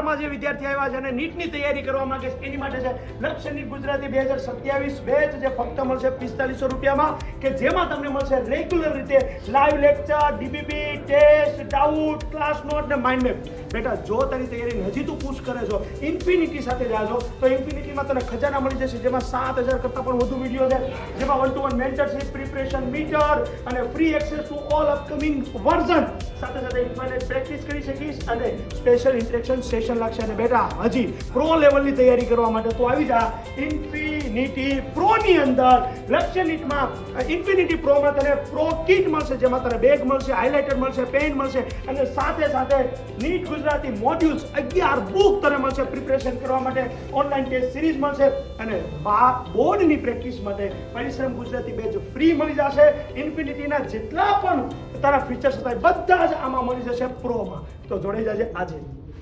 આમાં જે વિદ્યાર્થી આવ્યા છે અને નીટની તૈયારી કરવા માંગે છે એની માટે છે લક્ષ્ય નીટ ગુજરાતી 2027 બેચ જે ફક્ત મળશે 4500 રૂપિયામાં, કે જેમાં તમને મળશે રેગ્યુલર રીતે live lecture, DBB, test, doubt, class note ને માઇન્ડ મેપ. બેટા જો તારી તૈયારી હજી તું પુશ કરે છો, ઇન્ફિનિટી સાથે જાજો તો ઇન્ફિનિટીમાં તને ખજાના મળી જશે, જેમાં 7000 કરતાં પણ વધુ વિડીયો છે, જેમાં 1-to-1 મેન્ટરશિપ, પ્રિપરેશન મીટર અને free access to all upcoming version, સાથે સાથે ઇન્ફાઇનાઇટ પ્રેક્ટિસ કરી શકીશ અને સ્પેશિયલ ઇન્ટરેક્શન સેશન લાગશે. અને બેટા હજી પ્રો લેવલની તૈયારી કરવા માટે તો આવી જા ઇન્ફિનિટી પ્રોની અંદર. લક્ષ્ય નીટમાં ઇન્ફિનિટી પ્રોમાં તને પ્રો કિટ મળશે, જેમાં તને બેગ મળશે, હાઇલાઇટર મળશે, પેન મળશે અને સાથે સાથે નીટ ગુજરાતી મોડ્યુલ્સ 11 બુક તને મળશે પ્રિપરેશન કરવા માટે, ઓનલાઈન ટેસ્ટ સિરીઝ મળશે અને બોર્ડની પ્રેક્ટિસ માટે પરિશ્રમ ગુજરાતી બેચ ફ્રી મળી જશે. ઇન્ફિનિટીના જેટલા પણ તારા ફીચર્સ હતા બધા જ આમાં મળી જશે પ્રોમાં. તો જોડાઈ જજે આજે.